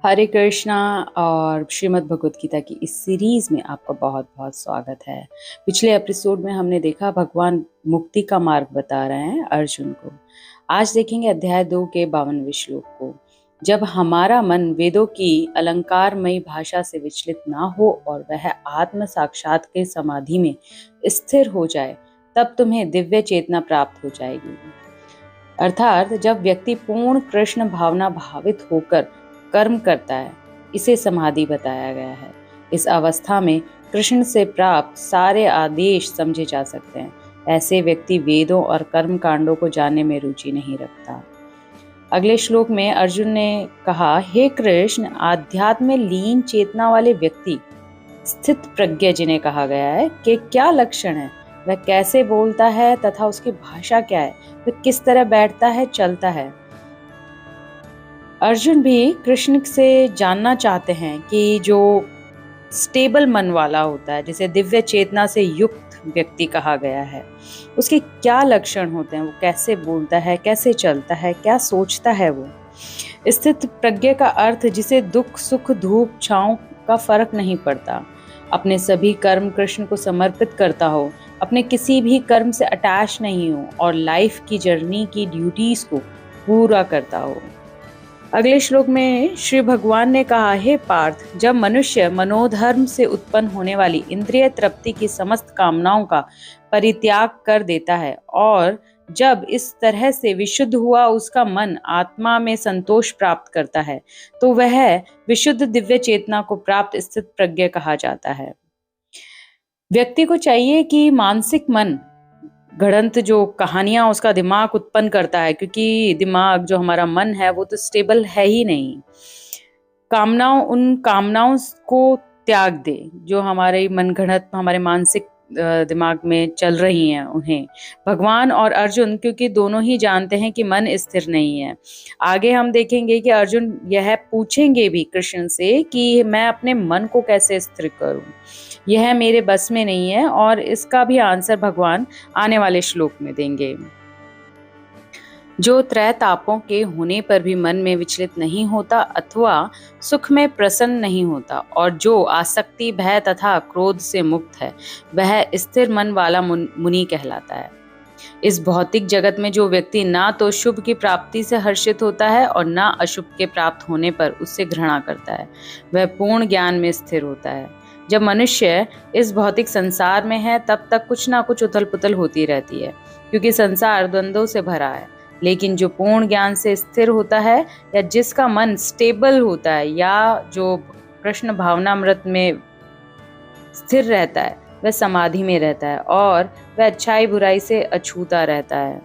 हरे कृष्णा और श्रीमद् भगवत गीता की इस सीरीज में आपका बहुत बहुत स्वागत है। पिछले एपिसोड में हमने देखा भगवान मुक्ति का मार्ग बता रहे हैं अर्जुन को। आज देखेंगे अध्याय 2 के 52वें श्लोक को। जब हमारा मन वेदों की अलंकारमयी भाषा से विचलित ना हो और वह आत्म साक्षात के समाधि में स्थिर हो जाए, तब तुम्हें दिव्य चेतना प्राप्त हो जाएगी। अर्थात जब व्यक्ति पूर्ण कृष्ण भावना भावित होकर कर्म करता है, इसे समाधि बताया गया है। इस अवस्था में कृष्ण से प्राप्त सारे आदेश समझे जा सकते हैं। ऐसे व्यक्ति वेदों और कर्म कांडों को जानने में रुचि नहीं रखता। अगले श्लोक में अर्जुन ने कहा, हे कृष्ण, आध्यात्म में लीन चेतना वाले व्यक्ति, स्थित प्रज्ञ जिन्हें कहा गया है, के क्या लक्षण है, वह कैसे बोलता है तथा उसकी भाषा क्या है, वह किस तरह बैठता है, चलता है। अर्जुन भी कृष्ण से जानना चाहते हैं कि जो स्टेबल मन वाला होता है, जिसे दिव्य चेतना से युक्त व्यक्ति कहा गया है, उसके क्या लक्षण होते हैं, वो कैसे बोलता है, कैसे चलता है, क्या सोचता है। वो स्थित प्रज्ञ का अर्थ जिसे दुख सुख धूप छांव का फर्क नहीं पड़ता, अपने सभी कर्म कृष्ण को समर्पित करता हो, अपने किसी भी कर्म से अटैच नहीं हो और लाइफ की जर्नी की ड्यूटीज को पूरा करता हो। अगले श्लोक में श्री भगवान ने कहा, हे पार्थ, जब मनुष्य मनोधर्म से उत्पन्न होने वाली इंद्रिय तृप्ति की समस्त कामनाओं का परित्याग कर देता है और जब इस तरह से विशुद्ध हुआ उसका मन आत्मा में संतोष प्राप्त करता है, तो वह विशुद्ध दिव्य चेतना को प्राप्त स्थित प्रज्ञ कहा जाता है। व्यक्ति को चाहिए कि मानसिक मन गढ़ंत जो कहानियां उसका दिमाग उत्पन्न करता है, क्योंकि दिमाग जो हमारा मन है वो तो स्टेबल है ही नहीं, उन कामनाओं को त्याग दे जो हमारे मनगढ़ंत हमारे मानसिक दिमाग में चल रही हैं। उन्हें भगवान और अर्जुन क्योंकि दोनों ही जानते हैं कि मन स्थिर नहीं है। आगे हम देखेंगे कि अर्जुन यह पूछेंगे भी कृष्ण से कि मैं अपने मन को कैसे स्थिर करूं, यह मेरे बस में नहीं है, और इसका भी आंसर भगवान आने वाले श्लोक में देंगे। जो त्रय तापों के होने पर भी मन में विचलित नहीं होता अथवा सुख में प्रसन्न नहीं होता और जो आसक्ति भय तथा क्रोध से मुक्त है, वह स्थिर मन वाला मुनि कहलाता है। इस भौतिक जगत में जो व्यक्ति ना तो शुभ की प्राप्ति से हर्षित होता है और ना अशुभ के प्राप्त होने पर उससे घृणा करता है, वह पूर्ण ज्ञान में स्थिर होता है। जब मनुष्य इस भौतिक संसार में है तब तक कुछ ना कुछ उथल पुथल होती रहती है, क्योंकि संसार द्वंद्वों से भरा है। लेकिन जो पूर्ण ज्ञान से स्थिर होता है या जिसका मन स्टेबल होता है या जो कृष्ण भावनामृत में स्थिर रहता है, वह समाधि में रहता है और वह अच्छाई बुराई से अछूता रहता है।